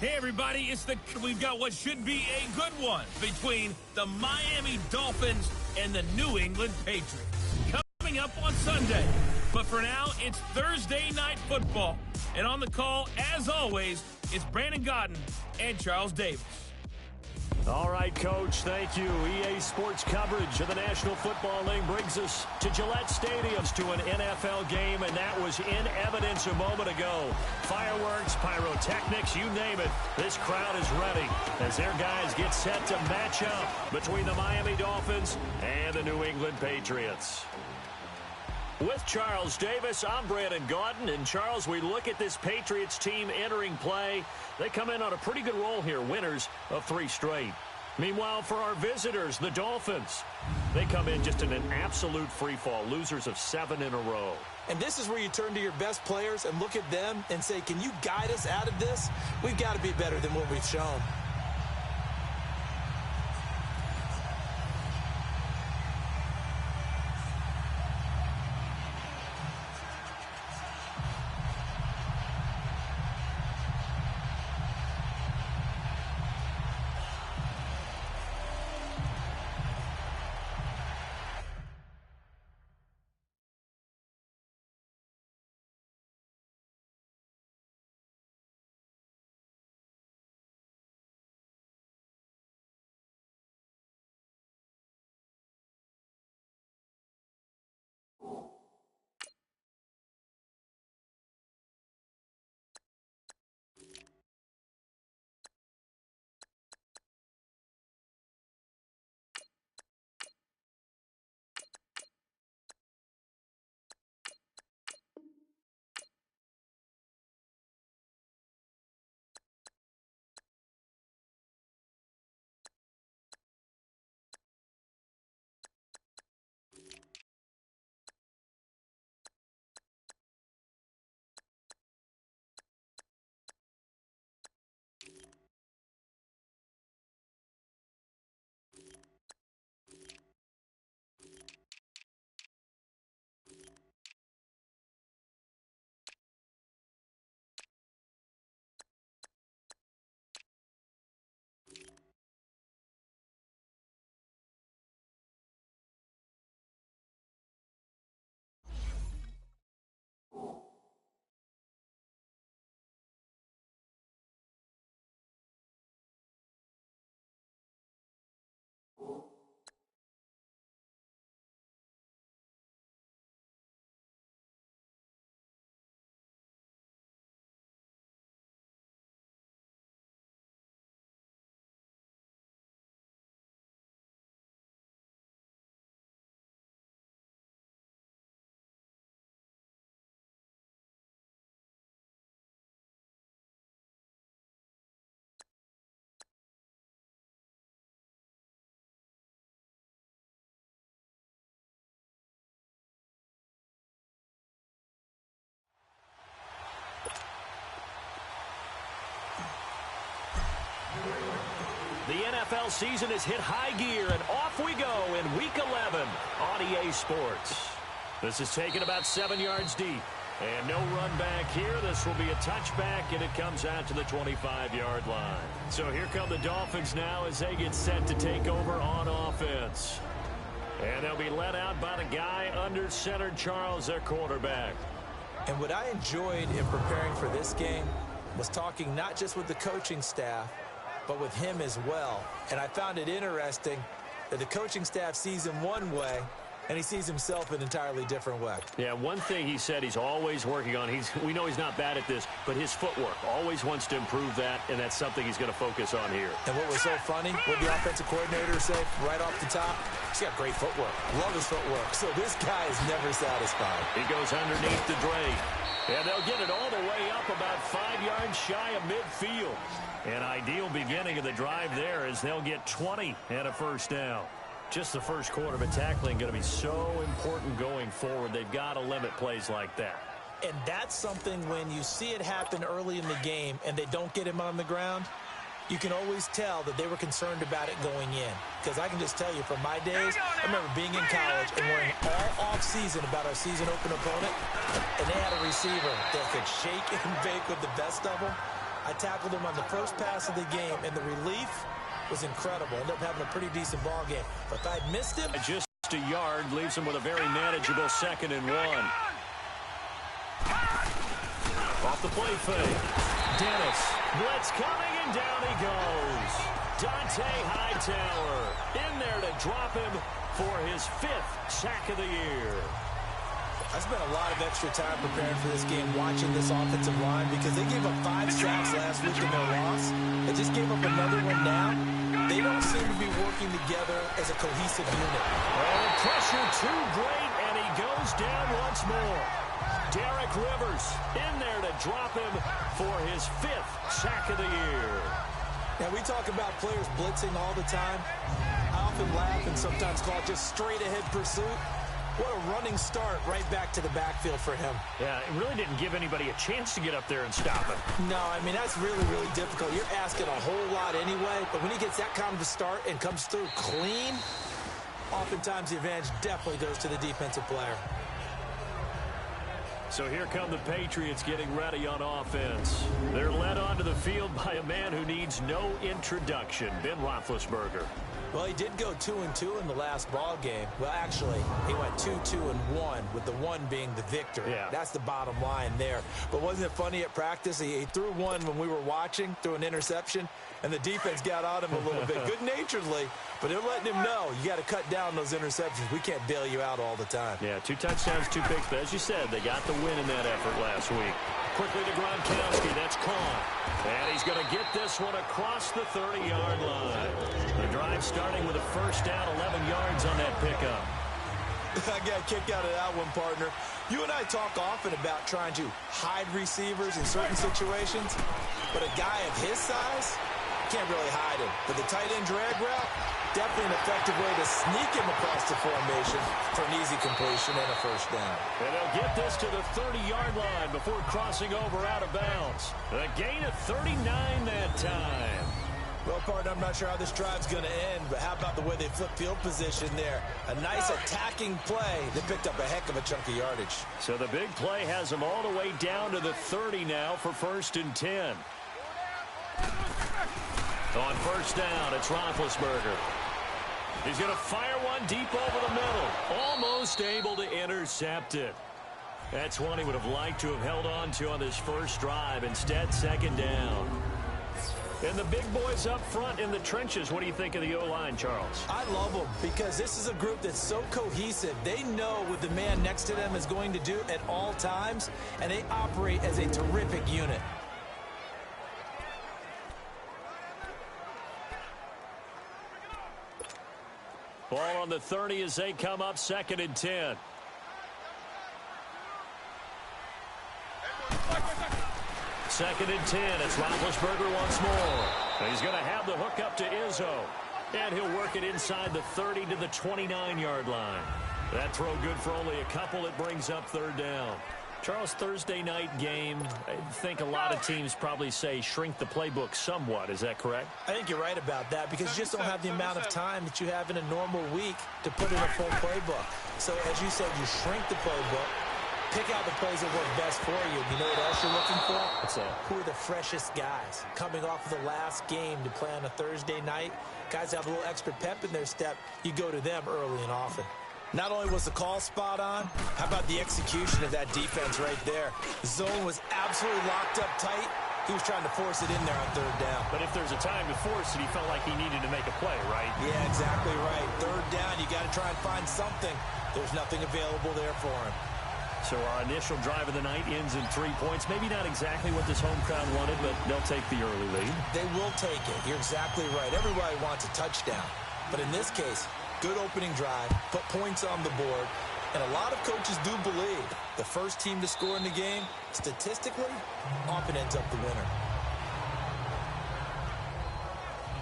Hey, everybody, we've got what should be a good one between the Miami Dolphins and the New England Patriots. Coming up on Sunday. But for now, it's Thursday Night Football. And on the call, as always, it's Brandon Godden and Charles Davis. All right, Coach, thank you. EA Sports coverage of the National Football League brings us to Gillette Stadiums to an NFL game, and that was in evidence a moment ago. Fireworks, pyrotechnics, you name it. This crowd is ready as their guys get set to match up between the Miami Dolphins and the New England Patriots. With Charles Davis, I'm Brandon Godden. And, Charles, we look at this Patriots team entering play. They come in on a pretty good roll here, winners of 3 straight. Meanwhile, for our visitors, the Dolphins, they come in just in an absolute free-fall, losers of 7 in a row. And this is where you turn to your best players and look at them and say, can you guide us out of this? We've got to be better than what we've shown. The NFL season has hit high gear, and off we go in Week 11 on EA Sports. This is taken about 7 yards deep. And no run back here. This will be a touchback, and it comes out to the 25-yard line. So here come the Dolphins now as they get set to take over on offense. And they'll be led out by the guy under center, Charles, their quarterback. And what I enjoyed in preparing for this game was talking not just with the coaching staff, but with him as well. And I found it interesting that the coaching staff sees him one way, and he sees himself an entirely different way. Yeah, one thing he said he's always working on, we know he's not bad at this, but his footwork, always wants to improve that, and that's something he's going to focus on here. And what was so funny, what the offensive coordinator said right off the top, he's got great footwork. Love his footwork. So this guy is never satisfied. He goes underneath the drain. And they'll get it all the way up about 5 yards shy of midfield. An ideal beginning of the drive there as they'll get 20 and a first down. Just the first quarter of tackling going to be so important going forward. They've got to limit plays like that. And that's something when you see it happen early in the game and they don't get him on the ground, you can always tell that they were concerned about it going in. Because I can just tell you from my days, I remember being in college and worrying all off-season about our season-open opponent, and they had a receiver that could shake and bake with the best of them. I tackled him on the first pass of the game, and the relief was incredible. Ended up having a pretty decent ball game. But if I had missed him... Just a yard leaves him with a very manageable 2nd and 1. Off the play fake. Dennis. Blitz coming, and down he goes. Dante Hightower in there to drop him for his 5th sack of the year. I spent a lot of extra time preparing for this game, watching this offensive line, because they gave up 5 sacks last week in their loss. They just gave up another one now. They don't seem to be working together as a cohesive unit. Oh, pressure too great, and he goes down once more. Derek Rivers in there to drop him for his 5th sack of the year. Now, we talk about players blitzing all the time. I often laugh and sometimes call it just straight-ahead pursuit. What a running start right back to the backfield for him. Yeah, it really didn't give anybody a chance to get up there and stop him. No, I mean, that's really, really difficult. You're asking a whole lot anyway, but when he gets that kind of a start and comes through clean, oftentimes the advantage definitely goes to the defensive player. So here come the Patriots getting ready on offense. They're led onto the field by a man who needs no introduction, Ben Roethlisberger. Well, he did go 2-2 in the last ball game. Well, actually, he went 2-2-1, with the 1 being the victory. Yeah. That's the bottom line there. But wasn't it funny at practice? He threw one when we were watching, threw an interception, and the defense got on him a little bit, good-naturedly. But they're letting him know, you got to cut down those interceptions. We can't bail you out all the time. Yeah, 2 touchdowns, 2 picks. But as you said, they got the win in that effort last week. Quickly to Gronkowski. That's caught. And he's going to get this one across the 30-yard line. The drive starting with a first down, 11 yards on that pickup. I got a kick out of that one, partner. You and I talk often about trying to hide receivers in certain situations, but a guy of his size can't really hide him. But the tight end drag route, definitely an effective way to sneak him across the formation for an easy completion and a first down. And they'll get this to the 30-yard line before crossing over out of bounds. A gain of 39 that time. Well, partner, I'm not sure how this drive's going to end, but how about the way they flip field position there? A nice attacking play. They picked up a heck of a chunk of yardage. So the big play has them all the way down to the 30 now for 1st and 10. On first down, it's Roethlisberger. He's going to fire one deep over the middle. Almost able to intercept it. That's one he would have liked to have held on to on this first drive. Instead, 2nd down. And the big boys up front in the trenches. What do you think of the O-line, Charles? I love them because this is a group that's so cohesive. They know what the man next to them is going to do at all times, and they operate as a terrific unit. Ball on the 30 as they come up 2nd and 10. Second and 10. It's Roethlisberger once more. And he's going to have the hook up to Izzo. And he'll work it inside the 30 to the 29-yard line. That throw good for only a couple. It brings up 3rd down. Charles, Thursday night game, I think a lot of teams probably say shrink the playbook somewhat. Is that correct? I think you're right about that because you just don't have the amount of time that you have in a normal week to put in a full playbook. So, as you said, you shrink the playbook, pick out the plays that work best for you. You know what else you're looking for? What's that? Who are the freshest guys coming off of the last game to play on a Thursday night? Guys have a little extra pep in their step. You go to them early and often. Not only was the call spot on, how about the execution of that defense right there? The zone was absolutely locked up tight. He was trying to force it in there on 3rd down. But if there's a time to force it, he felt like he needed to make a play, right? Yeah, exactly right. 3rd down, you got to try and find something. There's nothing available there for him. So our initial drive of the night ends in 3 points. Maybe not exactly what this home crowd wanted, but they'll take the early lead. They will take it. You're exactly right. Everybody wants a touchdown. But in this case, good opening drive, put points on the board, and a lot of coaches do believe the first team to score in the game, statistically, often ends up the winner.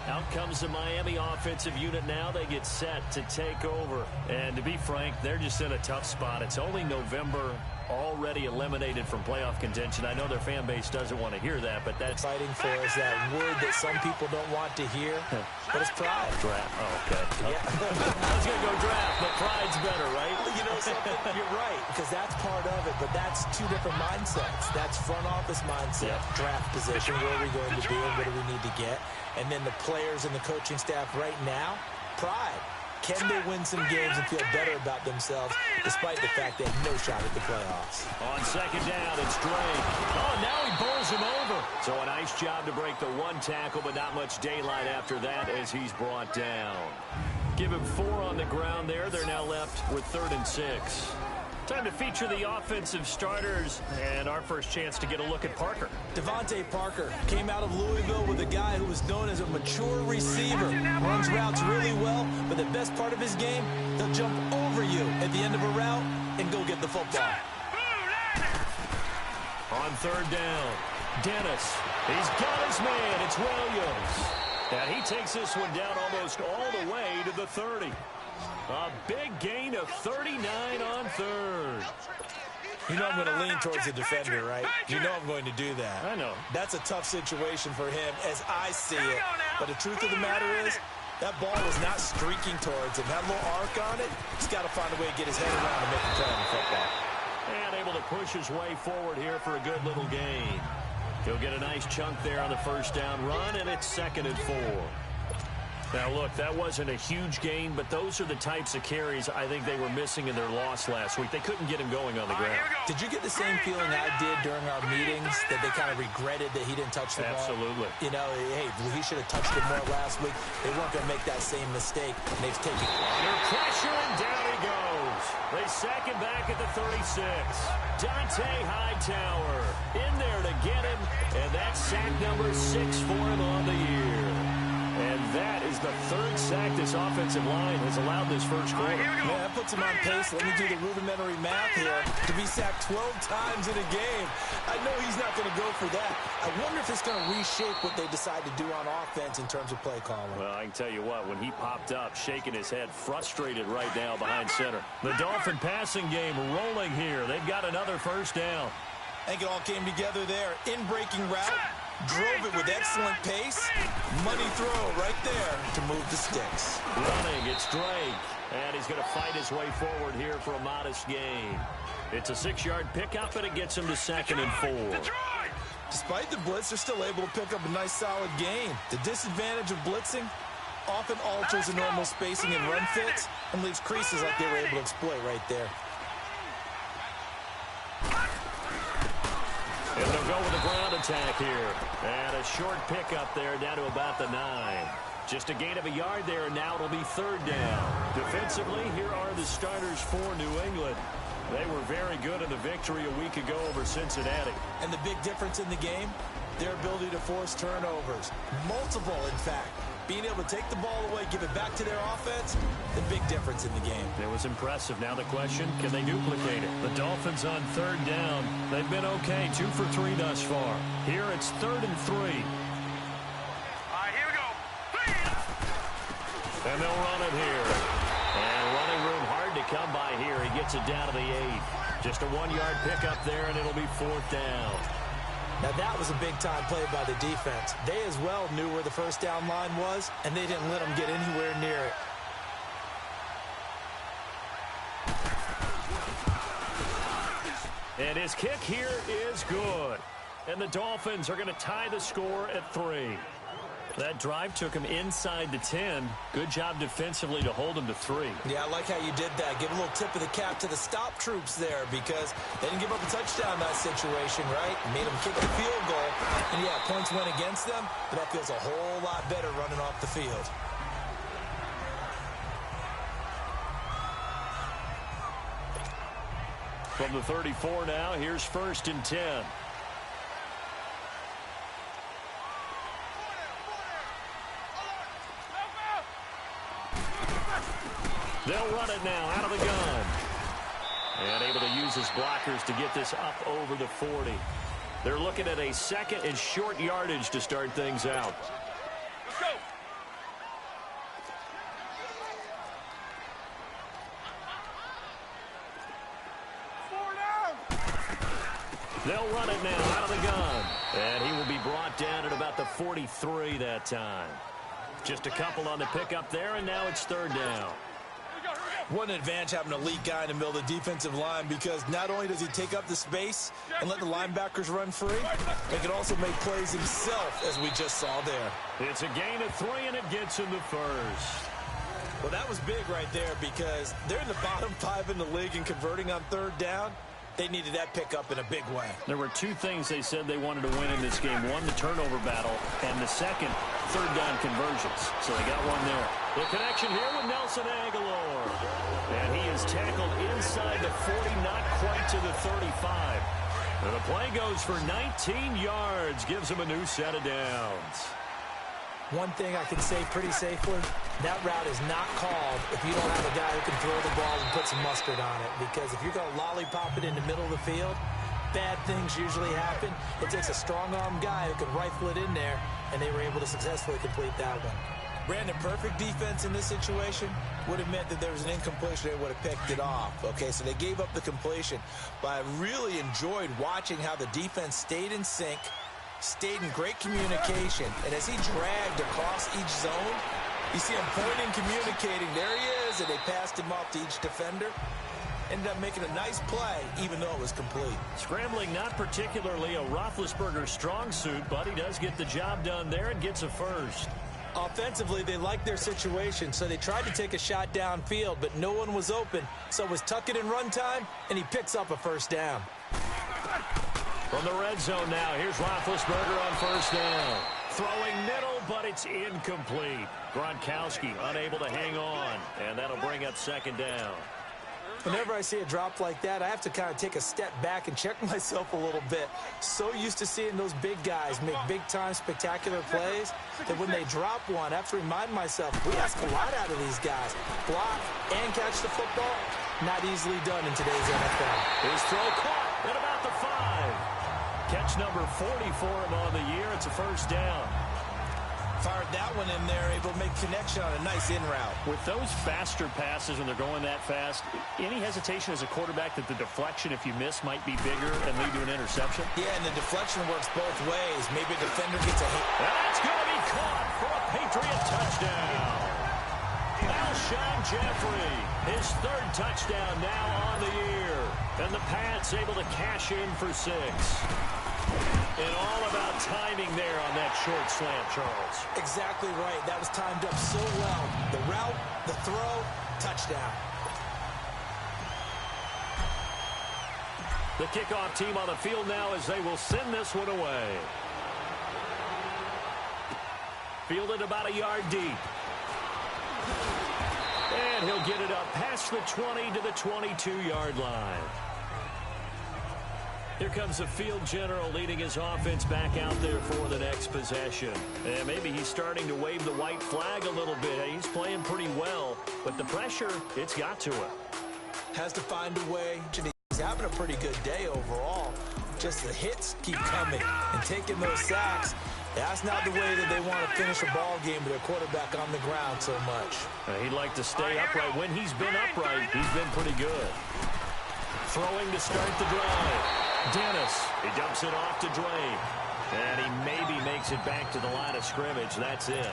Out comes the Miami offensive unit now. They get set to take over. And to be frank, they're just in a tough spot. It's only November, already eliminated from playoff contention. I know their fan base doesn't want to hear that, but that's fighting for is that word that some people don't want to hear, but it's pride. Draft. Oh, okay. Yeah. I was going to go draft, but pride's better, right? You know something? You're right, because that's part of it, but that's two different mindsets. That's front office mindset, draft position, where are we going to be and what do we need to get? And then the players and the coaching staff right now, pride. Can they win some games and feel better about themselves despite the fact they have no shot at the playoffs? On second down, it's Drake. Oh, now he bowls him over. So a nice job to break the one tackle, but not much daylight after that as he's brought down. Give him 4 on the ground there. They're now left with 3rd and 6. Time to feature the offensive starters, and our first chance to get a look at Parker. Devontae Parker came out of Louisville with a guy who was known as a mature receiver. Runs routes really well, but the best part of his game, he'll jump over you at the end of a route and go get the football. On 3rd down, Dennis. He's got his man. It's Williams. And he takes this one down almost all the way to the 30. A big gain of 39 on 3rd. You know I'm going to lean towards the defender, right? You know I'm going to do that. I know. That's a tough situation for him as I see it. But the truth of the matter is, that ball was not streaking towards him. That little arc on it, he's got to find a way to get his head around and make a play on the football. And able to push his way forward here for a good little gain. He'll get a nice chunk there on the first down run, and it's 2nd and 4. Now, look, that wasn't a huge gain, but those are the types of carries I think they were missing in their loss last week. They couldn't get him going on the ground. Did you get the same feeling I did during our meetings, that they kind of regretted that he didn't touch the ball? Absolutely. You know, hey, he should have touched it more last week. They weren't going to make that same mistake, and they've taken it. Under pressure, and down he goes. They sack him back at the 36. Dante Hightower in there to get him, and that's sack number 6 for him on the year. And that is the 3rd sack this offensive line has allowed this first quarter. Yeah, that puts him on pace. Let me do the rudimentary math here. To be sacked 12 times in a game, I know he's not going to go for that. I wonder if it's going to reshape what they decide to do on offense in terms of play calling. Well, I can tell you what, when he popped up, shaking his head, frustrated right now behind center. The Dolphin passing game rolling here. They've got another first down. I think it all came together there. In-breaking route. Drove it with excellent pace. Money throw right there to move the sticks. Running, it's Drake. And he's going to fight his way forward here for a modest gain. It's a 6-yard pickup, and it gets him to 2nd and 4. Despite the blitz, they're still able to pick up a nice solid gain. The disadvantage of blitzing often alters the normal spacing and run fits and leaves creases like they were able to exploit right there. And they'll go with a ground attack here. And a short pickup there down to about the 9. Just a gain of a yard there, and now it'll be 3rd down. Defensively, here are the starters for New England. They were very good in the victory a week ago over Cincinnati. And the big difference in the game, their ability to force turnovers. Multiple, in fact. Being able to take the ball away, give it back to their offense, the big difference in the game. It was impressive. Now the question, can they duplicate it? The Dolphins on 3rd down. They've been okay, 2 for 3 thus far. Here it's 3rd and 3. All right, here we go. And they'll run it here. And running room hard to come by here. He gets it down to the 8. Just a 1-yard pickup there, and it'll be 4th down. Now that was a big-time play by the defense. They as well knew where the first down line was, and they didn't let them get anywhere near it. And his kick here is good. And the Dolphins are going to tie the score at 3. That drive took him inside the 10. Good job defensively to hold him to 3. Yeah, I like how you did that. Give a little tip of the cap to the stop troops there because they didn't give up a touchdown in that situation, right? Made them kick the field goal. And, yeah, points went against them, but that feels a whole lot better running off the field. From the 34 now, here's 1st and 10. They'll run it now out of the gun. And able to use his blockers to get this up over the 40. They're looking at a 2nd and short yardage to start things out. Let's go. Four down. They'll run it now out of the gun. And he will be brought down at about the 43 that time. Just a couple on the pickup there, and now it's third down. What an advantage having an elite guy in the middle of the defensive line, because not only does he take up the space and let the linebackers run free, he can also make plays himself, as we just saw there. It's a gain of 3, and it gets him the first. Well, that was big right there, because they're in the bottom 5 in the league in converting on third down. They needed that pickup in a big way. There were 2 things they said they wanted to win in this game. One, the turnover battle, and the second, third down conversions. So they got one there. The connection here with Nelson Aguilar. And he is tackled inside the 40, not quite to the 35. And the play goes for 19 yards, gives him a new set of downs. One thing I can say pretty safely, that route is not called if you don't have a guy who can throw the ball and put some mustard on it. Because if you're going to lollipop it in the middle of the field, bad things usually happen. It takes a strong-arm guy who can rifle it in there, and they were able to successfully complete that one. Brandon, perfect defense in this situation would have meant that there was an incompletion. They would have picked it off. Okay, so they gave up the completion. But I really enjoyed watching how the defense stayed in sync, stayed in great communication, and as he dragged across each zone, you see him pointing, communicating. There he is, and they passed him off to each defender. Ended up making a nice play, even though it was complete. Scrambling, not particularly a Roethlisberger strong suit, but he does get the job done there and gets a first. Offensively, they liked their situation, so they tried to take a shot downfield, but no one was open. So it was tuck it in run time, and he picks up a first down. From the red zone now, here's Roethlisberger on first down. Throwing middle, but it's incomplete. Gronkowski unable to hang on, and that'll bring up second down. Whenever I see a drop like that, I have to kind of take a step back and check myself a little bit. So used to seeing those big guys make big-time spectacular plays that when they drop one, I have to remind myself, we ask a lot out of these guys. Block and catch the football, not easily done in today's NFL. His throw caught at about the 5. Catch number 40 for him on the year. It's a first down. Fired that one in there, able to make connection on a nice in route. With those faster passes when they're going that fast, any hesitation as a quarterback that the deflection, if you miss, might be bigger and lead to an interception? Yeah, and the deflection works both ways. Maybe a defender gets a hit. That's going to be caught for a Patriot touchdown. Alshon Jeffrey, his 3rd touchdown now on the year. And the Pats able to cash in for 6. And all about timing there on that short slant, Charles. Exactly right. That was timed up so well. The route, the throw, touchdown. The kickoff team on the field now as they will send this one away. Fielded about a yard deep. And he'll get it up past the 20 to the 22-yard line. Here comes the field general leading his offense back out there for the next possession. And maybe he's starting to wave the white flag a little bit. He's playing pretty well, but the pressure, it's got to him. Has to find a way. He's having a pretty good day overall. Just the hits keep coming and taking those sacks. That's not the way that they want to finish a ball game with their quarterback on the ground so much. He'd like to stay upright. When he's been upright, he's been pretty good. Throwing to start the drive. Dennis, he dumps it off to Dwayne. And he maybe makes it back to the line of scrimmage. That's it.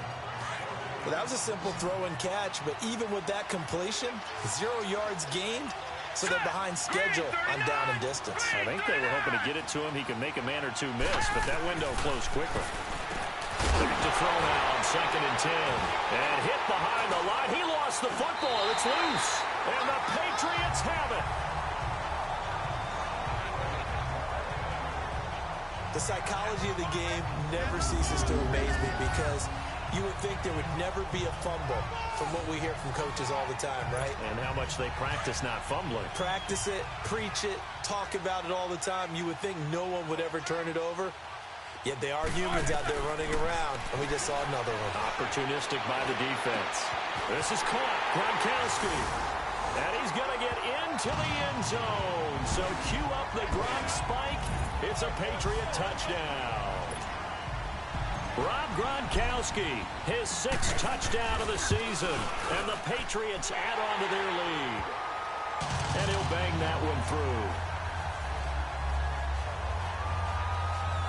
Well, that was a simple throw and catch, but even with that completion, 0 yards gained, so they're behind schedule on down and distance. I think they were hoping to get it to him. He could make a man or two miss, but that window closed quickly. Looking to throw now on 2nd and 10. And hit behind the line. He lost the football. It's loose. And the Patriots have it. The psychology of the game never ceases to amaze me, because you would think there would never be a fumble from what we hear from coaches all the time, right? And how much they practice not fumbling. Practice it, preach it, talk about it all the time. You would think no one would ever turn it over. Yet they are humans out there running around, and we just saw another one. Opportunistic by the defense. This is caught. Gronkowski. And he's going to get into the end zone. So cue up the Gronk spike. It's a Patriot touchdown. Rob Gronkowski, his 6th touchdown of the season. And the Patriots add on to their lead. And he'll bang that one through.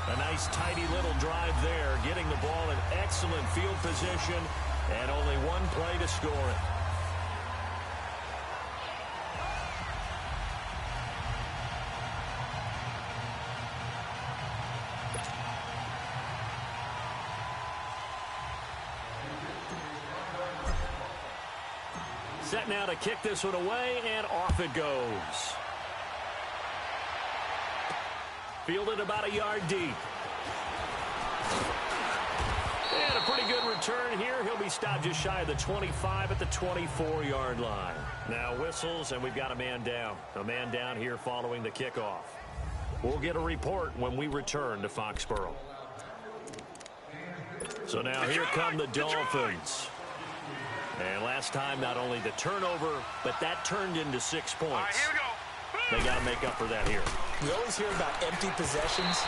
A nice, tidy little drive there, getting the ball in excellent field position, and only one play to score it. Set now to kick this one away, and off it goes. Fielded about a yard deep. And a pretty good return here. He'll be stopped just shy of the 25 at the 24-yard line. Now whistles, and we've got a man down. A man down here following the kickoff. We'll get a report when we return to Foxborough. So now here come the Dolphins. And last time, not only the turnover, but that turned into 6 points. All right, here we go. They got to make up for that here. We always hear about empty possessions,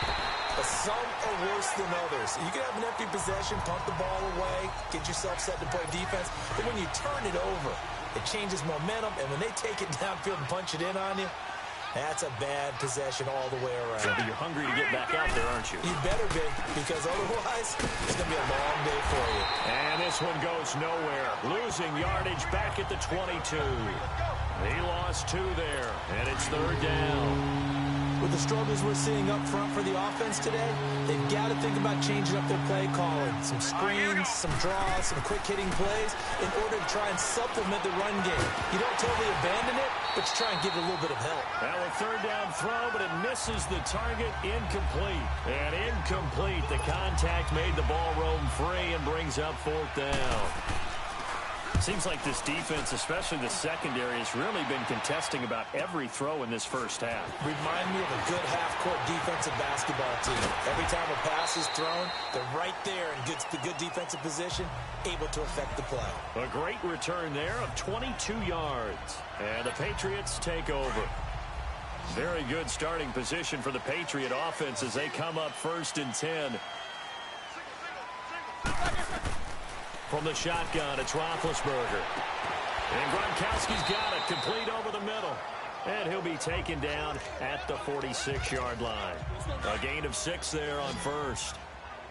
but some are worse than others. You can have an empty possession, pump the ball away, get yourself set to play defense, but when you turn it over, it changes momentum, and when they take it downfield and punch it in on you, that's a bad possession all the way around. So you're hungry to get back out there, aren't you? You better be, because otherwise, it's going to be a long day for you. And this one goes nowhere. Losing yardage back at the 22. He lost 2 there, and it's 3rd down. With the struggles we're seeing up front for the offense today, they've got to think about changing up their play calling. Some screens, some draws, some quick-hitting plays in order to try and supplement the run game. You don't totally abandon it, but you try and give it a little bit of help. Now a 3rd down throw, but it misses the target. Incomplete. And incomplete. The contact made the ball roam free and brings up 4th down. Seems like this defense, especially the secondary, has really been contesting about every throw in this first half. Remind me of a good half-court defensive basketball team. Every time a pass is thrown, they're right there in good defensive position, able to affect the play. A great return there of 22 yards. And the Patriots take over. Very good starting position for the Patriot offense as they come up 1st and 10. From the shotgun, it's Roethlisberger. And Gronkowski's got it, complete over the middle. And he'll be taken down at the 46-yard line. A gain of 6 there on 1st.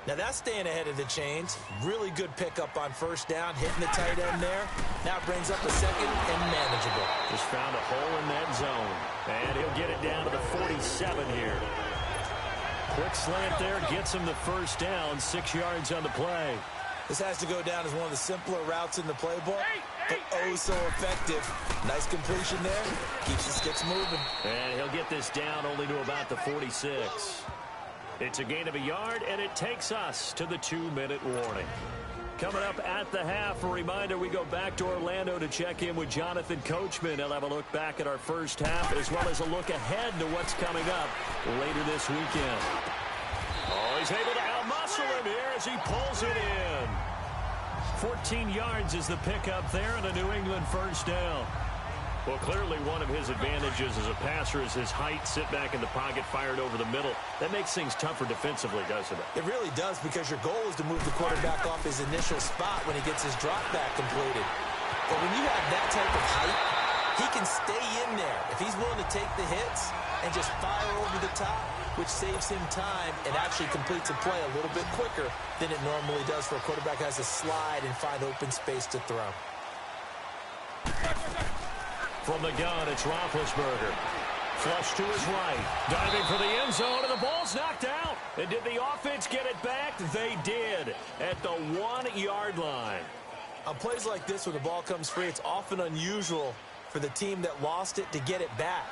Now that's staying ahead of the chains. Really good pickup on 1st down, hitting the tight end there. Now brings up a 2nd and manageable. Just found a hole in that zone. And he'll get it down to the 47 here. Quick slant there, gets him the 1st down, 6 yards on the play. This has to go down as one of the simpler routes in the playbook, but oh so effective. Nice completion there. Keeps the sticks moving. And he'll get this down only to about the 46. It's a gain of a yard, and it takes us to the 2-minute warning. Coming up at the half, a reminder, we go back to Orlando to check in with Jonathan Coachman. He'll have a look back at our first half, as well as a look ahead to what's coming up later this weekend. Oh, he's able to outmuscle him here as he pulls it in. 14 yards is the pickup there, and a New England 1st down. Well, clearly one of his advantages as a passer is his height, sit back in the pocket, fired over the middle. That makes things tougher defensively, doesn't it? It really does, because your goal is to move the quarterback off his initial spot when he gets his drop back completed. But when you have that type of height, he can stay in there. If he's willing to take the hits and just fire over the top, which saves him time and actually completes a play a little bit quicker than it normally does for a quarterback who has to slide and find open space to throw. From the gun, it's Roethlisberger. Flush to his right. Diving for the end zone, and the ball's knocked out. And did the offense get it back? They did at the 1-yard line. On plays like this, when the ball comes free, it's often unusual for the team that lost it to get it back,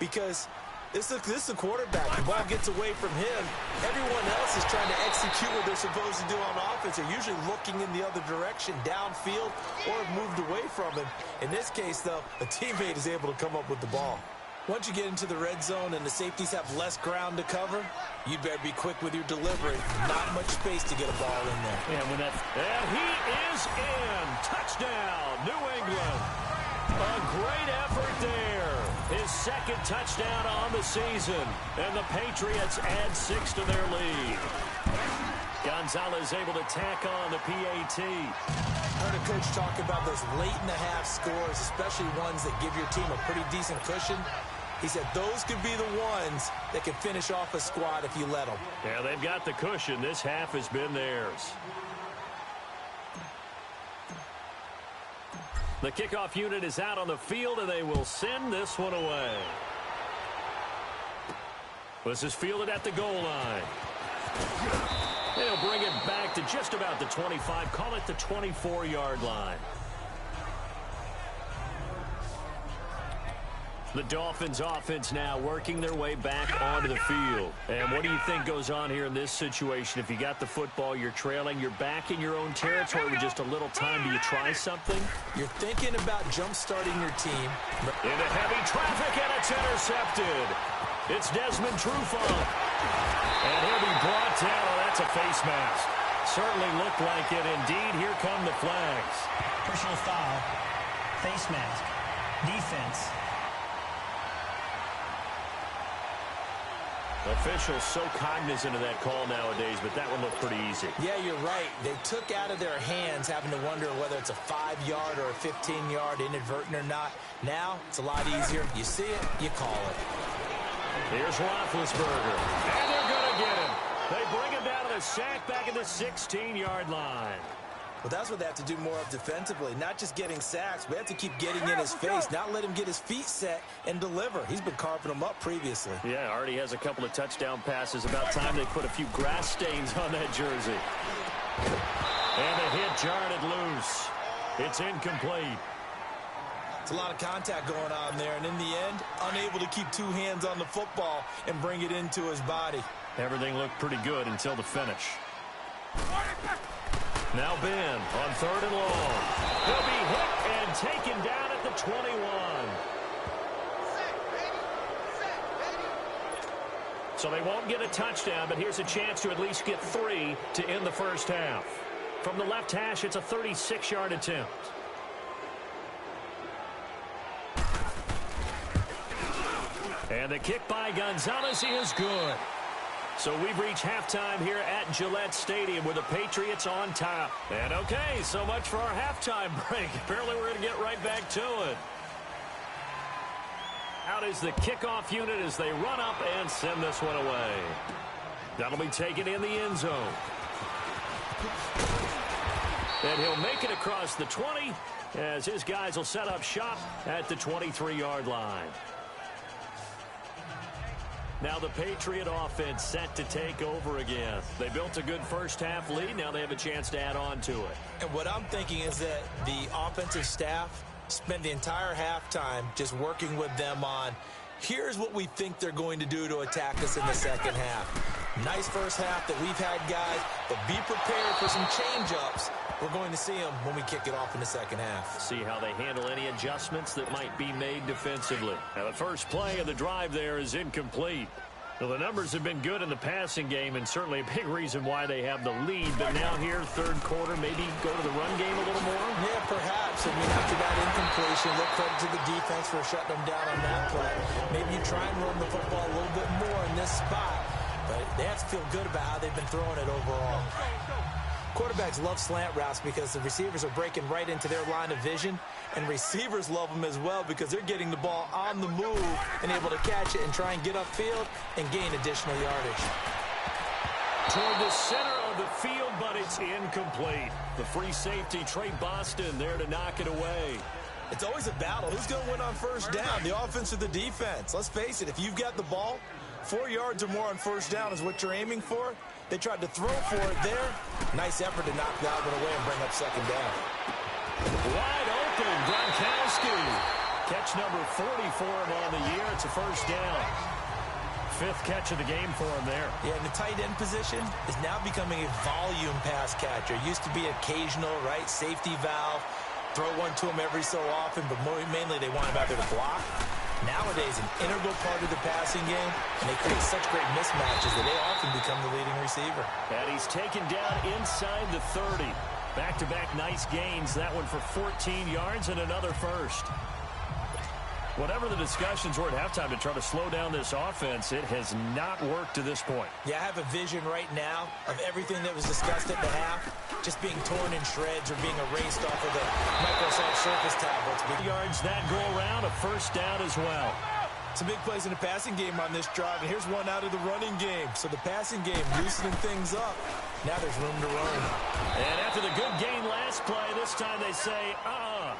because this is a quarterback. The ball gets away from him. Everyone else is trying to execute what they're supposed to do on offense. They're usually looking in the other direction, downfield, or have moved away from him. In this case, though, a teammate is able to come up with the ball. Once you get into the red zone and the safeties have less ground to cover, you'd better be quick with your delivery. Not much space to get a ball in there. And he is in. Touchdown, New England. A great effort there. His 2nd touchdown on the season. And the Patriots add 6 to their lead. Gonzalez able to tack on the PAT. I heard a coach talk about those late-in-the-half scores, especially ones that give your team a pretty decent cushion. He said those could be the ones that could finish off a squad if you let them. Yeah, they've got the cushion. This half has been theirs. The kickoff unit is out on the field, and they will send this one away. This is fielded at the goal line. They'll bring it back to just about the 25. Call it the 24-yard line. The Dolphins offense now working their way back onto the field. And what do you think goes on here in this situation? If you got the football, you're trailing, you're back in your own territory with just a little time. Do you try something? You're thinking about jump-starting your team. Into heavy traffic, and it's intercepted. It's Desmond Trufant. And he'll be brought down. Oh, that's a face mask. Certainly looked like it. Indeed, here come the flags. Personal foul, face mask, defense. Officials so cognizant of that call nowadays, but that one looked pretty easy. Yeah, you're right. They took out of their hands having to wonder whether it's a 5-yard or a 15-yard, inadvertent or not. Now, it's a lot easier. You see it, you call it. Here's Roethlisberger. And they're going to get him. They bring him down to the sack back at the 16-yard line. Well, that's what they have to do more of defensively, not just getting sacks. We have to keep getting in his face, not let him get his feet set and deliver. He's been carving them up previously. Yeah, already has a couple of touchdown passes. About time they put a few grass stains on that jersey. And the hit jarred it loose. It's incomplete. It's a lot of contact going on there, and in the end, unable to keep two hands on the football and bring it into his body. Everything looked pretty good until the finish. Now Ben on 3rd and long. He'll be hit and taken down at the 21. So they won't get a touchdown, but here's a chance to at least get 3 to end the first half. From the left hash, it's a 36-yard attempt. And the kick by Gonzalez is good. So we've reached halftime here at Gillette Stadium with the Patriots on top. And okay, so much for our halftime break. Apparently we're going to get right back to it. Out is the kickoff unit as they run up and send this one away. That'll be taken in the end zone. And he'll make it across the 20 as his guys will set up shop at the 23-yard line. Now the Patriot offense set to take over again. They built a good first half lead. Now they have a chance to add on to it. And what I'm thinking is that the offensive staff spent the entire halftime just working with them on, here's what we think they're going to do to attack us in the second half. Nice first half that we've had, guys, but be prepared for some change-ups. We're going to see them when we kick it off in the second half. See how they handle any adjustments that might be made defensively. Now the first play of the drive there is incomplete. Well, the numbers have been good in the passing game, and certainly a big reason why they have the lead. But now here, third quarter, maybe go to the run game a little more? Yeah, perhaps. I mean, after that incompletion, look credit to the defense for shutting them down on that play. Maybe you try and run the football a little bit more in this spot. But they have to feel good about how they've been throwing it overall. Quarterbacks love slant routes because the receivers are breaking right into their line of vision, and receivers love them as well because they're getting the ball on the move and able to catch it and try and get upfield and gain additional yardage. Toward the center of the field, but it's incomplete. The free safety, Trey Boston, there to knock it away. It's always a battle. Who's going to win on first down, the offense or the defense? Let's face it, if you've got the ball, 4 yards or more on first down is what you're aiming for. They tried to throw for it there. Nice effort to knock that one away and bring up second down. Wide open, Gronkowski. Catch number 40 for him on the year. It's a first down. 5th catch of the game for him there. Yeah, and the tight end position is now becoming a volume pass catcher. Used to be occasional, right? Safety valve. Throw one to him every so often, but mainly they want him out there to block. Nowadays, an integral part of the passing game, and they create such great mismatches that they often become the leading receiver. And he's taken down inside the 30. Back-to-back nice gains. That one for 14 yards and another first. Whatever the discussions were at halftime to try to slow down this offense, it has not worked to this point. Yeah, I have a vision right now of everything that was discussed at the half just being torn in shreds or being erased off of the Microsoft Surface tablets. Yards that go around, a first down as well. Some big plays in the passing game on this drive, and here's one out of the running game. So the passing game loosening things up. Now there's room to roam. And after the good gain last play, this time they say,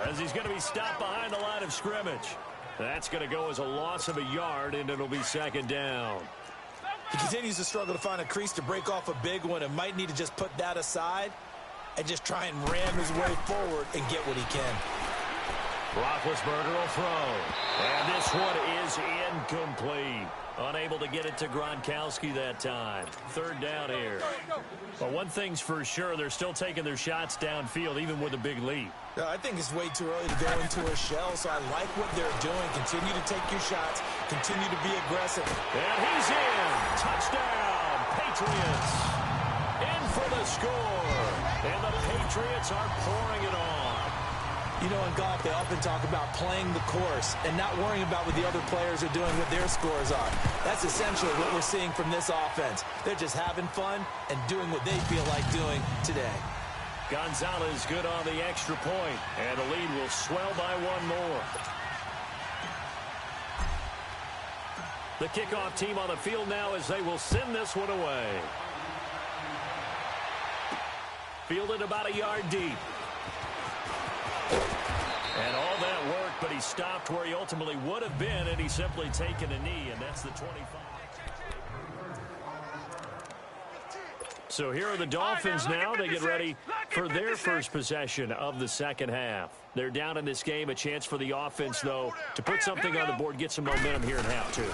as he's going to be stopped behind the line of scrimmage. That's going to go as a loss of a yard, and it'll be second down. He continues to struggle to find a crease to break off a big one and might need to just put that aside and just try and ram his way forward and get what he can. Roethlisberger will throw. And this one is incomplete. Unable to get it to Gronkowski that time. Third down here. Well, one thing's for sure, they're still taking their shots downfield, even with a big lead. I think it's way too early to go into a shell, so I like what they're doing. Continue to take your shots. Continue to be aggressive. And he's in. Touchdown, Patriots. In for the score. And the Patriots are pouring it on. You know, in golf, they often talk about playing the course and not worrying about what the other players are doing, what their scores are. That's essentially what we're seeing from this offense. They're just having fun and doing what they feel like doing today. Gonzalez good on the extra point, and the lead will swell by one more. The kickoff team on the field now as they will send this one away. Fielded about a yard deep. And all that work, but he stopped where he ultimately would have been, and he's simply taken a knee, and that's the 25. So here are the Dolphins now. They get ready for their first possession of the second half. They're down in this game. A chance for the offense, though, to put something on the board, get some momentum here in half two.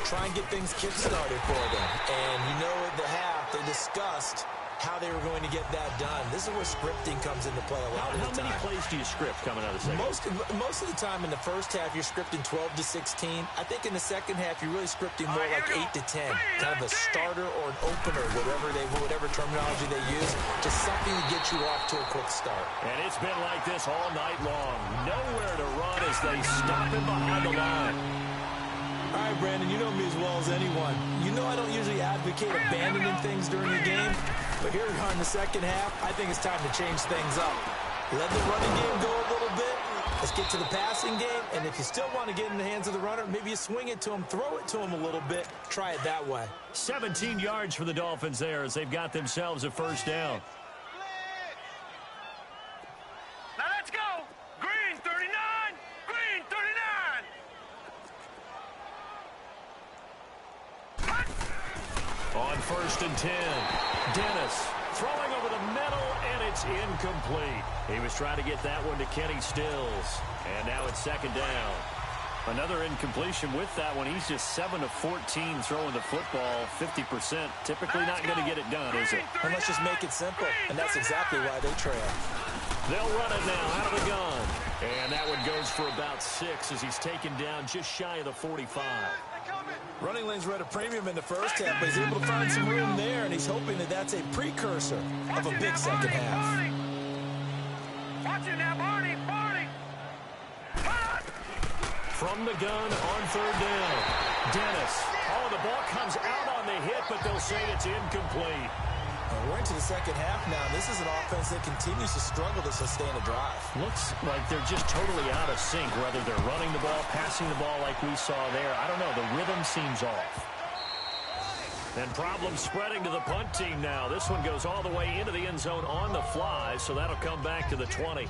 Try and get things kick-started for them. And you know at the half, they discussed how they were going to get that done. This is where scripting comes into play a lot of the time. How many plays do you script coming out of the second? Most of the time in the first half, you're scripting 12 to 16. I think in the second half, you're really scripting more like 8 to 10. Kind of a starter or an opener, whatever terminology they use. Just something to get you off to a quick start. And it's been like this all night long. Nowhere to run as they stop him behind the line. All right, Brandon, you know me as well as anyone. You know I don't usually advocate abandoning things during the game, but here we are in the second half. I think it's time to change things up. Let the running game go a little bit. Let's get to the passing game, and if you still want to get in the hands of the runner, maybe you swing it to him, throw it to him a little bit, try it that way. 17 yards for the Dolphins there as they've got themselves a first down. Now let's go. Green 39. Green 39. On 1st and 10, Dennis throwing over the middle, and it's incomplete. He was trying to get that one to Kenny Stills, and now it's second down. Another incompletion with that one. He's just 7 of 14 throwing the football, 50%. Typically not going to get it done, is it? And let's just make it simple, and that's exactly why they trail. They'll run it now out of the gun. And that one goes for about 6 as he's taken down just shy of the 45. Running lanes were at a premium in the first half, but he's able to find some room there, and he's hoping that that's a precursor of a big second half. Watch it now, Barney. Barney. From the gun on third down, Dennis. Oh, the ball comes out on the hit, but they'll say it's incomplete. And we're into the second half now. This is an offense that continues to struggle to sustain a drive. Looks like they're just totally out of sync, whether they're running the ball, passing the ball like we saw there. I don't know. The rhythm seems off. And problems spreading to the punt team now. This one goes all the way into the end zone on the fly, so that'll come back to the 20.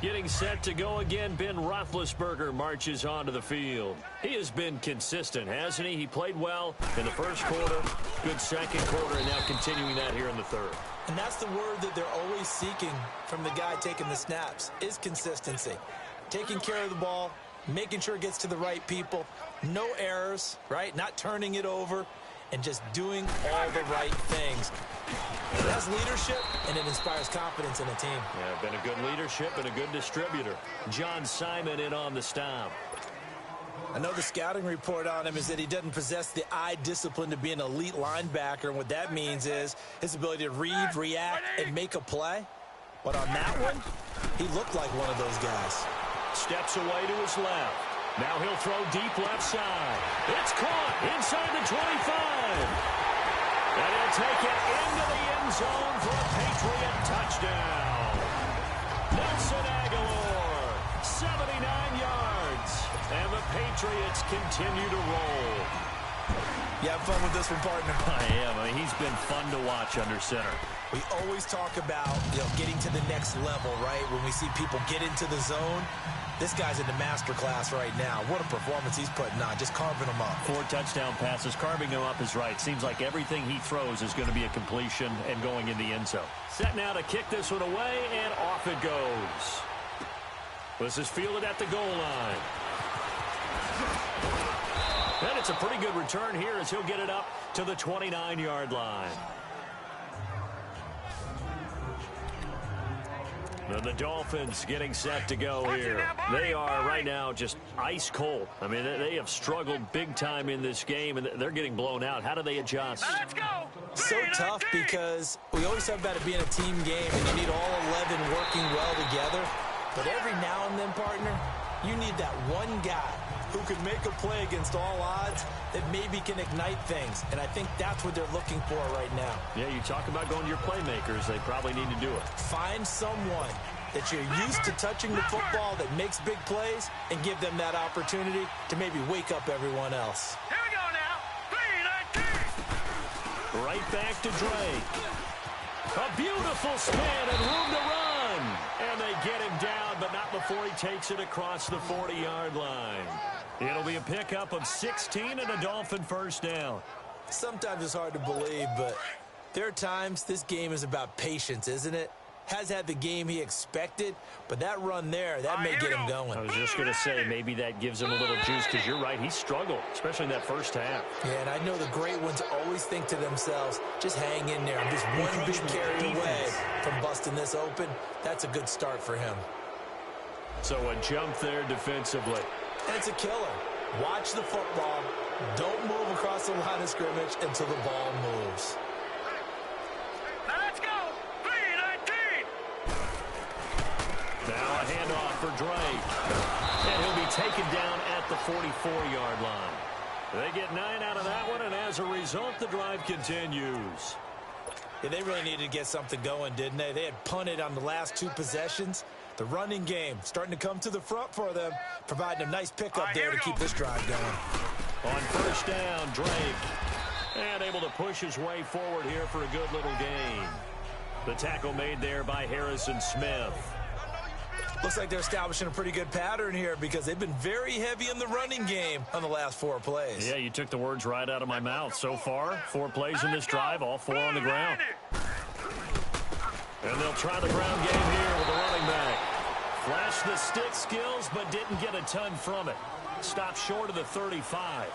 Getting set to go again, Ben Roethlisberger marches onto the field. He has been consistent, hasn't he? He played well in the first quarter, good second quarter, and now continuing that here in the third. And that's the word that they're always seeking from the guy taking the snaps, is consistency. Taking care of the ball, making sure it gets to the right people, no errors, right? Not turning it over, and just doing all the right things. That's leadership, and it inspires confidence in a team. Yeah, been a good leadership and a good distributor. John Simon in on the stop. I know the scouting report on him is that he doesn't possess the eye discipline to be an elite linebacker, and what that means is his ability to read, react, and make a play. But on that one, he looked like one of those guys. Steps away to his left. Now he'll throw deep left side. It's caught inside the 25. And he'll take it into the end zone for a Patriot touchdown. Nelson Aguilar, 79 yards. And the Patriots continue to roll. You have fun with this one, partner? I am. I mean, he's been fun to watch under center. We always talk about, getting to the next level, right? When we see people get into the zone, this guy's in the master class right now. What a performance he's putting on, just carving them up. 4 touchdown passes. Carving them up is right. Seems like everything he throws is going to be a completion and going in the end zone. Set now to kick this one away, and off it goes. This is fielded at the goal line. And it's a pretty good return here as he'll get it up to the 29-yard line. And the Dolphins getting set to go here. They are right now just ice cold. I mean, they have struggled big time in this game, and they're getting blown out. How do they adjust? Let's go. So tough because we always talk about it being a team game, and you need all 11 working well together. But every now and then, partner, you need that one guy who can make a play against all odds that maybe can ignite things. And I think that's what they're looking for right now. Yeah, you talk about going to your playmakers. They probably need to do it. Find someone that you're used to touching the football that makes big plays and give them that opportunity to maybe wake up everyone else. Here we go now. 3-19. Right back to Drake. A beautiful spin and room to run. And they get him down, but not before he takes it across the 40-yard line. It'll be a pickup of 16 and a Dolphin first down. Sometimes it's hard to believe, but there are times this game is about patience, isn't it? Has had the game he expected, but that run there, that may get him going. I was just going to say, maybe that gives him a little juice, because you're right, he struggled, especially in that first half. Yeah, and I know the great ones always think to themselves, just hang in there. I'm just one big carry away from busting this open. That's a good start for him. So a jump there defensively. And it's a killer. Watch the football. Don't move across the line of scrimmage until the ball moves. Let's go. 3-19. Now a handoff for Drake. And he'll be taken down at the 44-yard line. They get 9 out of that one, and as a result, the drive continues. Yeah, they really needed to get something going, didn't they? They had punted on the last 2 possessions. The running game starting to come to the front for them, providing a nice pickup there to keep this drive going. On first down, Drake. And able to push his way forward here for a good little gain. The tackle made there by Harrison Smith. Looks like they're establishing a pretty good pattern here because they've been very heavy in the running game on the last 4 plays. Yeah, you took the words right out of my mouth. So far, 4 plays in this drive, all 4 on the ground. And they'll try the ground game here with the running back. Flashed the stick skills, but didn't get a ton from it. Stopped short of the 35.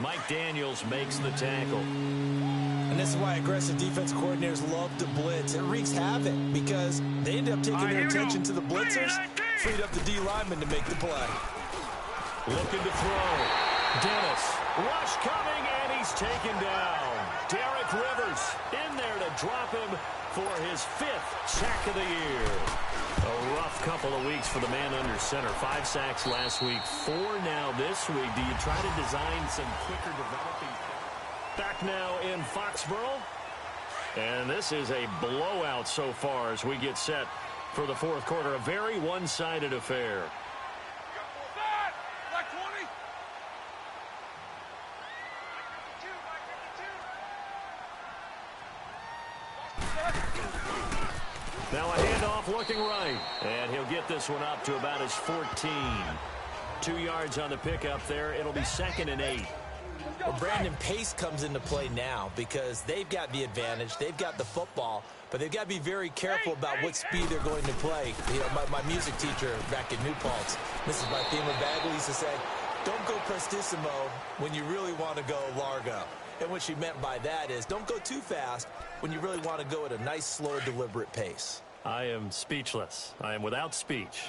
Mike Daniels makes the tackle. And this is why aggressive defense coordinators love to blitz. It wreaks havoc because they end up taking their attention to the blitzers, freed up the D lineman to make the play. Looking to throw. Dennis. Rush coming, and he's taken down. Derek Rivers in there to drop him for his 5th sack of the year. A rough couple of weeks for the man under center. 5 sacks last week, 4 now this week. Do you try to design some quicker developing? Back now in Foxborough. And this is a blowout so far as we get set for the 4th quarter. A very one-sided affair. Now a handoff looking right. And he'll get this one up to about his 14. 2 yards on the pickup there. It'll be 2nd and 8. Well, Brandon, pace comes into play now because they've got the advantage. They've got the football, but they've got to be very careful about what speed they're going to play. You know, my music teacher back in New Paltz, Mrs. Bythema Bagley, used to say, don't go prestissimo when you really want to go largo. And what she meant by that is don't go too fast when you really want to go at a nice, slow, deliberate pace. I am speechless. I am without speech.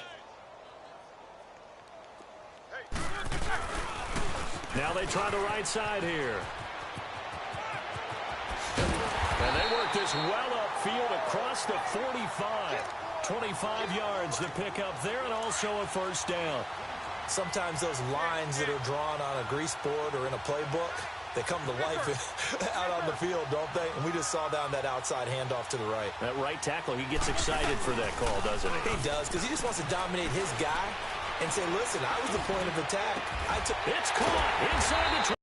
Now they try the right side here. And they work this well upfield across the 45. 25 yards to pick up there, and also a first down. Sometimes those lines that are drawn on a grease board or in a playbook, they come to life out on the field, don't they? And we just saw down that outside handoff to the right. That right tackle, he gets excited for that call, doesn't he? He does, because he just wants to dominate his guy. and say, listen, I was the point of attack. It's caught inside the throw.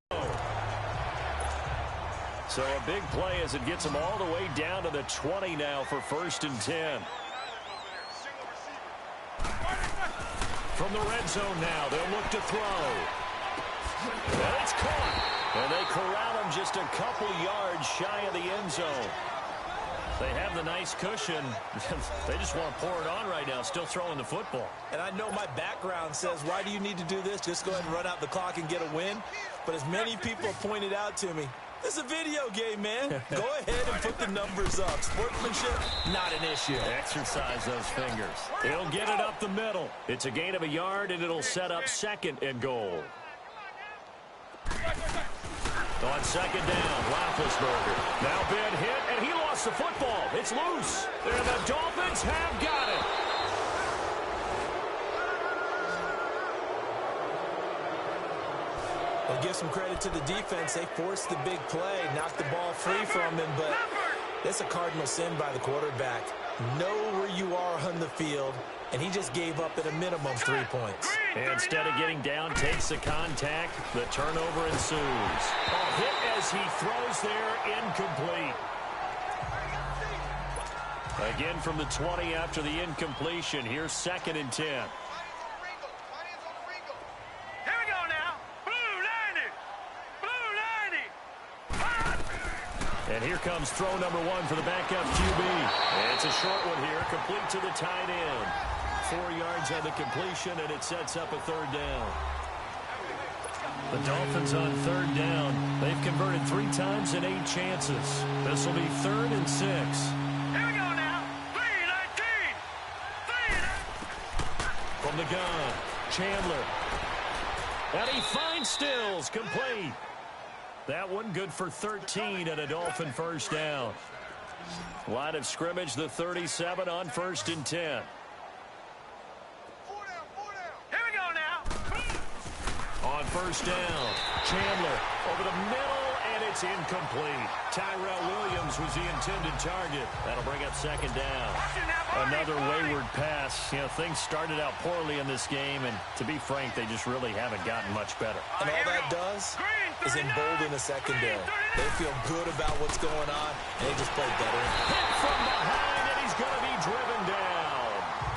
So a big play as it gets them all the way down to the 20 now for 1st and 10. From the red zone now, they'll look to throw. And it's caught. And they corral him just a couple yards shy of the end zone. They have the nice cushion. They just want to pour it on right now, still throwing the football. And I know my background says, why do you need to do this? Just go ahead and run out the clock and get a win. But as many people have pointed out to me, this is a video game, man. Go ahead and put the numbers up. Sportsmanship, not an issue. Exercise those fingers. He'll get it up the middle. It's a gain of a yard, and it'll set up 2nd and goal. On 2nd down, Roethlisberger. Now been hit, and he lost the football. It's loose. And the Dolphins have got it. Well, give some credit to the defense. They forced the big play, knocked the ball free from him, but that's a cardinal sin by the quarterback. Know where you are on the field, and he just gave up at a minimum 3 points. Instead of getting down, takes the contact. The turnover ensues. A hit as he throws there, incomplete. Again from the 20 after the incompletion. Here's 2nd and 10. Here we go now. Blue 90. Blue 90. And here comes throw number 1 for the backup QB. It's a short one here, complete to the tight end. 4 yards on the completion, and it sets up a 3rd down. The Dolphins on 3rd down. They've converted 3 times in 8 chances. This will be 3rd and 6. Here we go now. 3-19. From the gun, Chandler. And he finds Stills, complete. That one good for 13 and a Dolphin 1st down. Line of scrimmage, the 37 on 1st and 10. Here we go now. On 1st down, Chandler over the middle, and it's incomplete. Tyrell Williams was the intended target. That'll bring up 2nd down. Another wayward pass. You know, things started out poorly in this game, and to be frank, they just really haven't gotten much better. And all that does is embolden the secondary. They feel good about what's going on, and they just play better. Hit from behind, and he's going to be driven down.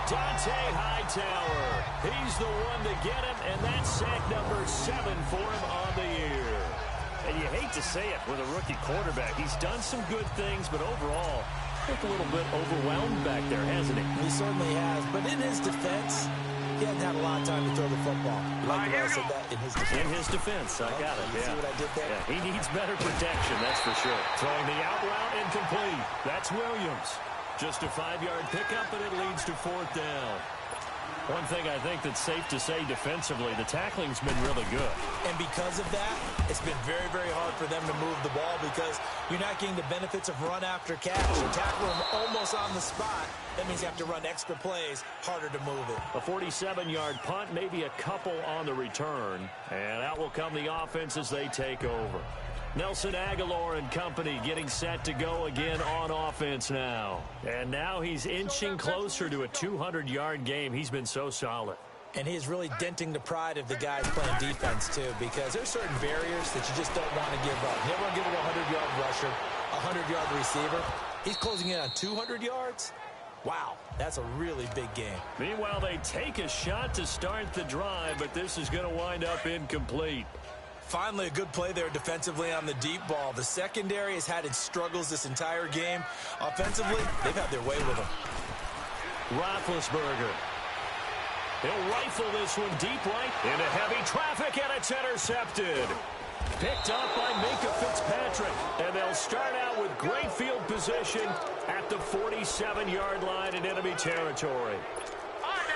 Dante Hightower. He's the one to get him, and that's sack number 7 for him on the year. And you hate to say it with a rookie quarterback. He's done some good things, but overall, I think a little bit overwhelmed back there, hasn't he? He certainly has, but in his defense, he hasn't had a lot of time to throw the football. Like the way I said that, in his defense. In his defense, I got it, You see what I did there? Yeah, he needs better protection, that's for sure. Throwing the out route incomplete. That's Williams. Just a 5-yard pickup, and it leads to 4th down. One thing I think that's safe to say defensively, the tackling's been really good. And because of that, it's been very, very hard for them to move the ball because you're not getting the benefits of run after catch. You tackle them almost on the spot. That means you have to run extra plays, harder to move it. A 47-yard punt, maybe a couple on the return. And out will come the offense as they take over. Nelson Aguilar and company getting set to go again on offense now. And now he's inching closer to a 200-yard game. He's been so solid. And he's really denting the pride of the guys playing defense, too, because there's certain barriers that you just don't want to give up. You never want to give it a 100-yard rusher, a 100-yard receiver. He's closing in on 200 yards. Wow, that's a really big game. Meanwhile, they take a shot to start the drive, but this is going to wind up incomplete. Finally, a good play there defensively on the deep ball. The secondary has had its struggles this entire game. Offensively, they've had their way with him. Roethlisberger. He'll rifle this one deep right into heavy traffic, and it's intercepted. Picked up by Minka Fitzpatrick, and they'll start out with great field position at the 47-yard line in enemy territory.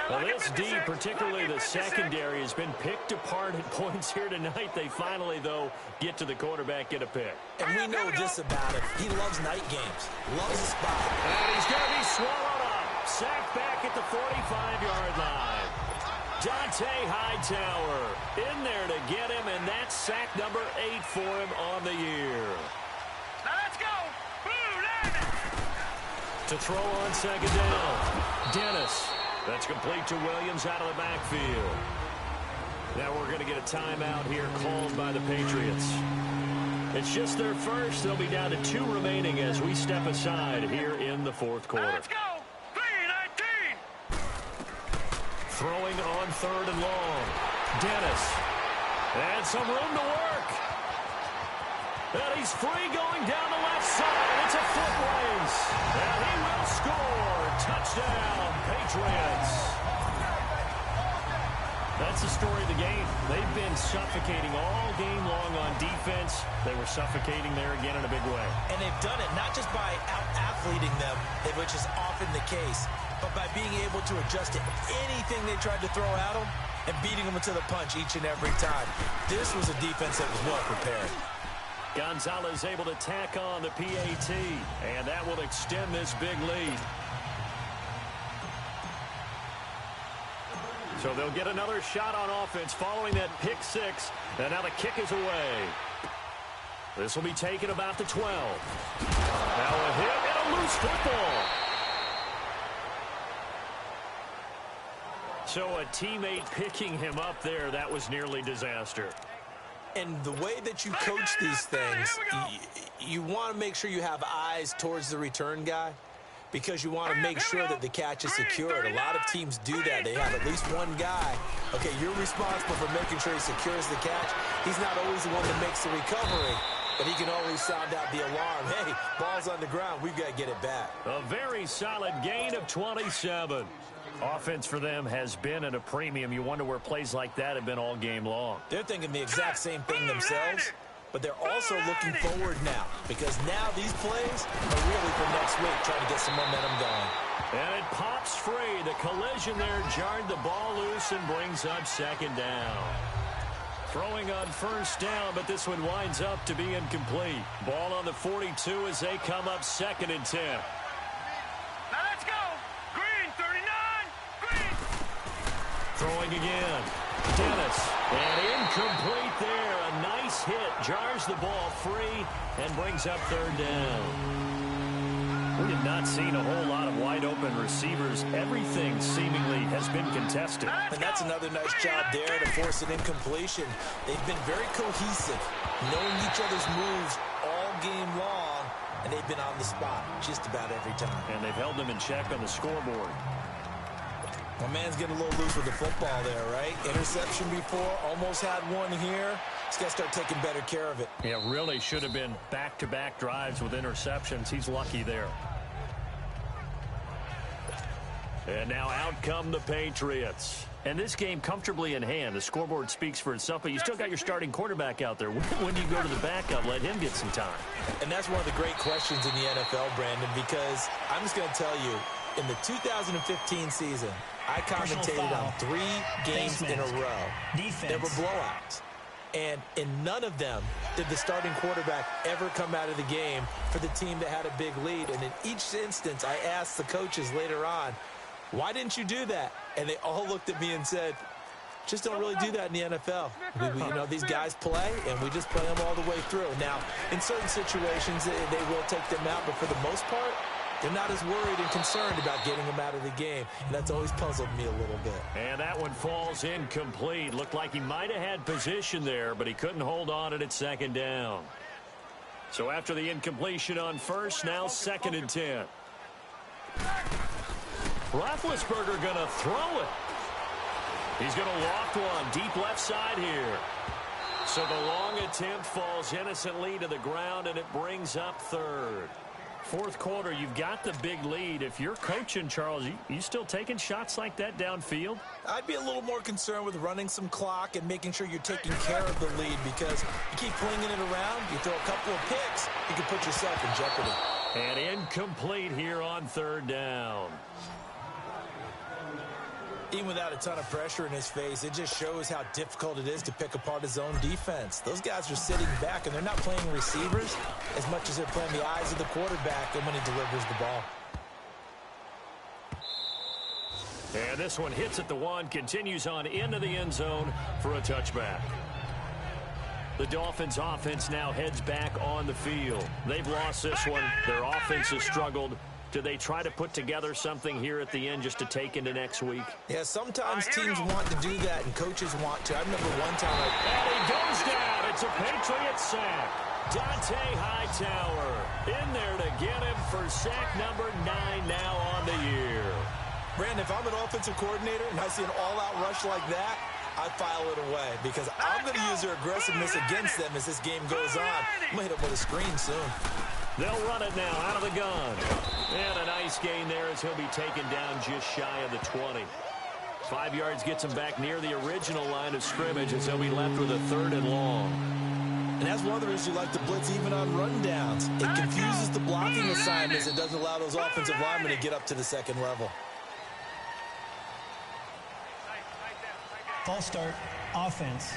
Well, this D, particularly the secondary, has been picked apart at points here tonight. They finally, though, get to the quarterback, get a pick. And we know this about him. He loves night games, loves the spot. And he's going to be swallowed up. Sacked back at the 45-yard line. Dante Hightower in there to get him, and that's sack number 8 for him on the year. Now let's go. Blue 90. To throw on 2nd down. Dennis. That's complete to Williams out of the backfield. Now we're going to get a timeout here called by the Patriots. It's just their first. They'll be down to 2 remaining as we step aside here in the fourth quarter. Let's go. 3-19. Throwing on 3rd and long. Dennis. And some room to work. And he's free going down the left side. It's a foot race. And he will score. Touchdown, Patriots. That's the story of the game. They've been suffocating all game long on defense. They were suffocating there again in a big way. And they've done it not just by out-athleting them, which is often the case, but by being able to adjust to anything they tried to throw at them and beating them to the punch each and every time. This was a defense that was well prepared. Gonzalez able to tack on the PAT, and that will extend this big lead. So they'll get another shot on offense following that pick 6, and now the kick is away. This will be taken about the 12. Now a hit and a loose football. So a teammate picking him up there, that was nearly disaster. And the way that you coach these things, you want to make sure you have eyes towards the return guy, because you want to make sure that the catch is secured. A lot of teams do that. They have at least one guy. Okay, you're responsible for making sure he secures the catch. He's not always the one that makes the recovery, but he can always sound out the alarm. Hey, ball's on the ground. We've got to get it back. A very solid gain of 27. Offense for them has been at a premium. You wonder where plays like that have been all game long. They're thinking the exact same thing themselves. But they're also looking forward now, because now these plays are really for next week, trying to get some momentum going. And it pops free. The collision there jarred the ball loose and brings up 2nd down. Throwing on 1st down, but this one winds up to be incomplete. Ball on the 42 as they come up 2nd and 10. Now let's go. Green, 39. Green. Throwing again. Dennis. And incomplete there. A nice hit. Jars the ball free and brings up 3rd down. We have not seen a whole lot of wide open receivers. Everything seemingly has been contested. And that's another nice job there to force an incompletion. They've been very cohesive, knowing each other's moves all game long, and they've been on the spot just about every time. And they've held them in check on the scoreboard. My man's getting a little loose with the football there, right? Interception before, almost had one here. He's got to start taking better care of it. Yeah, really should have been back-to-back drives with interceptions. He's lucky there. And now out come the Patriots. And this game comfortably in hand. The scoreboard speaks for itself, but you still got your starting quarterback out there. When do you go to the backup, let him get some time? And that's one of the great questions in the NFL, Brandon, because I'm just going to tell you, in the 2015 season, I commentated on 3 games in a row. There were blowouts. And in none of them did the starting quarterback ever come out of the game for the team that had a big lead. And in each instance, I asked the coaches later on, why didn't you do that? And they all looked at me and said, just don't really do that in the NFL. You know, these guys play, and we just play them all the way through. Now, in certain situations, they will take them out, but for the most part, they're not as worried and concerned about getting them out of the game. And that's always puzzled me a little bit. And that one falls incomplete. Looked like he might have had position there, but he couldn't hold on it at 2nd down. So after the incompletion on 1st, now 2nd and 10. Roethlisberger going to throw it. He's going to loft one deep left side here. So the long attempt falls innocently to the ground, and it brings up 3rd. 4th quarter, you've got the big lead. If you're coaching, Charles, you still taking shots like that downfield? I'd be a little more concerned with running some clock and making sure you're taking care of the lead, because you keep flinging it around, you throw a couple of picks, you can put yourself in jeopardy. And incomplete here on 3rd down. Even without a ton of pressure in his face, it just shows how difficult it is to pick apart his own defense. Those guys are sitting back, and they're not playing receivers as much as they're playing the eyes of the quarterback and when he delivers the ball. And this one hits at the 1, continues on into the end zone for a touchback. The Dolphins offense now heads back on the field. They've lost this one. Their offense has struggled. Do they try to put together something here at the end just to take into next week? Yeah, sometimes teams want to do that and coaches want to. I remember one time. And he goes down. It's a Patriots sack. Dante Hightower in there to get him for sack number 9 now on the year. Brandon, if I'm an offensive coordinator and I see an all-out rush like that, I file it away because I'm going to use their aggressiveness against them as this game goes on. I'm going to hit them with a screen soon. They'll run it now out of the gun. And a nice gain there as he'll be taken down just shy of the 20. 5 yards gets him back near the original line of scrimmage as he'll be left with a 3rd and long. And that's one of the reasons you like to blitz even on rundowns. It confuses the blocking assignments. It doesn't allow those offensive linemen to get up to the second level. False start, offense.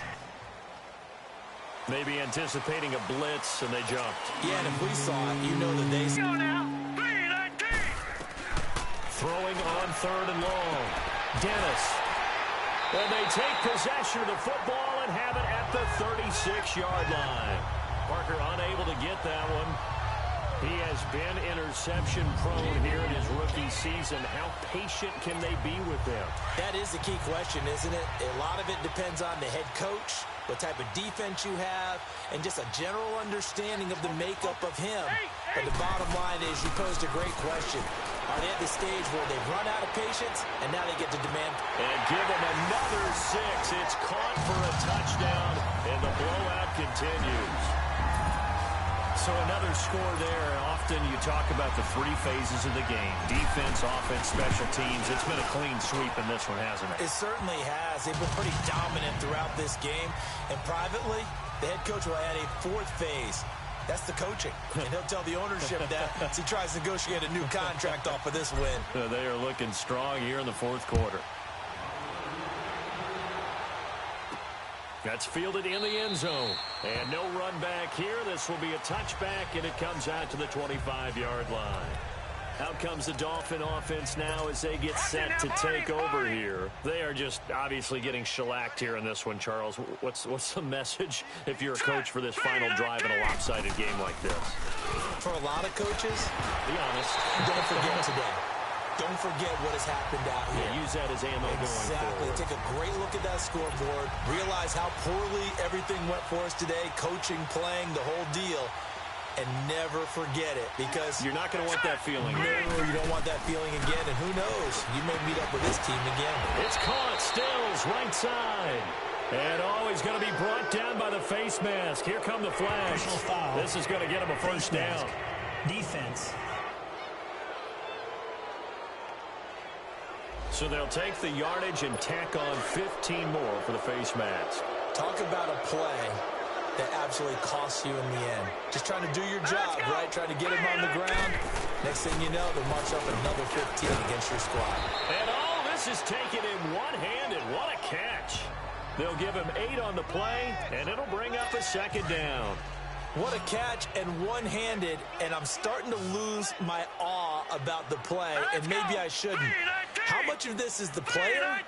Maybe anticipating a blitz, and they jumped. Yeah, and if we saw it, you know that they... Go now. 3-19. Throwing on 3rd and long. Dennis. And they take possession of the football and have it at the 36-yard line. Parker unable to get that one. He has been interception prone here in his rookie season. How patient can they be with them? That is the key question, isn't it? A lot of it depends on the head coach, what type of defense you have, and just a general understanding of the makeup of him. But the bottom line is you posed a great question. Are they at the stage where they've run out of patience, and now they get to demand? And give them another 6. It's caught for a touchdown, and the blowout continues. So another score there. Often you talk about the 3 phases of the game. Defense, offense, special teams. It's been a clean sweep in this one, hasn't it? It certainly has. They've been pretty dominant throughout this game. And privately, the head coach will add a 4th phase. That's the coaching. And he'll tell the ownership that as he tries to negotiate a new contract off of this win. They are looking strong here in the 4th quarter. That's fielded in the end zone. And no run back here. This will be a touchback, and it comes out to the 25-yard line. Out comes the Dolphin offense now as they get set to take over here. They are just obviously getting shellacked here in this one, Charles. What's the message if you're a coach for this final drive in a lopsided game like this? For a lot of coaches, be honest, don't forget today. Don't forget what has happened out here. Yeah, use that as ammo going forward. Exactly. Take a great look at that scoreboard. Realize how poorly everything went for us today. Coaching, playing, the whole deal. And never forget it because... You're not going to want that feeling. No, you don't want that feeling again. And who knows? You may meet up with this team again. It's caught. Stills, right side. And he's going to be brought down by the face mask. Here come the flags. This is going to get him a first down. Defense. So they'll take the yardage and tack on 15 more for the face mask. Talk about a play that absolutely costs you in the end. Just trying to do your job, right? Trying to get him on the ground. Next thing you know, they'll march up another 15 against your squad. And all this is taken in one-handed. What a catch. They'll give him 8 on the play, and it'll bring up a 2nd down. What a catch and one-handed, and I'm starting to lose my awe about the play, and maybe I shouldn't. How much of this is the player?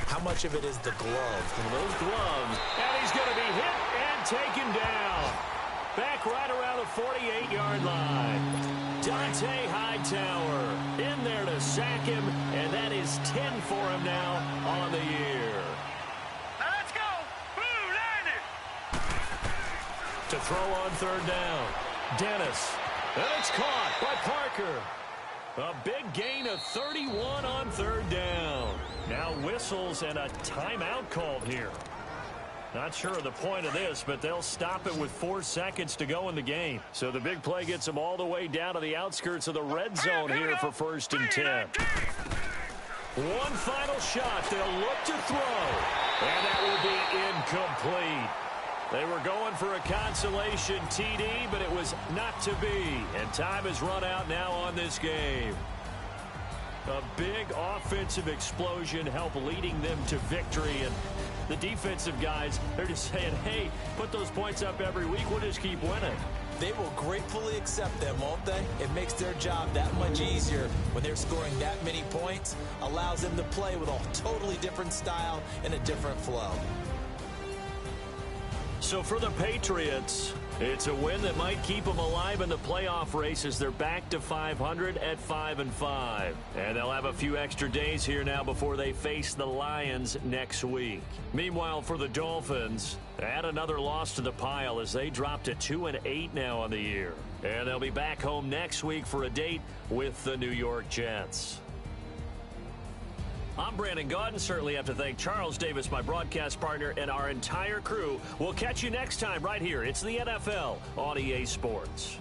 How much of it is the glove? And those gloves. And he's going to be hit and taken down. Back right around the 48-yard line. Dante Hightower in there to sack him, and that is 10 for him now on the year. Let's go. Blue landed. To throw on 3rd down. Dennis. And it's caught by Parker. A big gain of 31 on 3rd down. Now whistles and a timeout called here. Not sure of the point of this, but they'll stop it with 4 seconds to go in the game. So the big play gets them all the way down to the outskirts of the red zone here for 1st and 10. One final shot. They'll look to throw. And that will be incomplete. They were going for a consolation TD, but it was not to be. And time has run out now on this game. A big offensive explosion helped leading them to victory. And the defensive guys, they're just saying, hey, put those points up every week. We'll just keep winning. They will gratefully accept them, won't they? It makes their job that much easier when they're scoring that many points. Allows them to play with a totally different style and a different flow. So for the Patriots, it's a win that might keep them alive in the playoff race as they're back to 500 at 5-5. And they'll have a few extra days here now before they face the Lions next week. Meanwhile, for the Dolphins, add another loss to the pile as they drop to 2-8 now on the year. And they'll be back home next week for a date with the New York Jets. I'm Brandon Gaudin. Certainly have to thank Charles Davis, my broadcast partner, and our entire crew. We'll catch you next time right here. It's the NFL on EA Sports.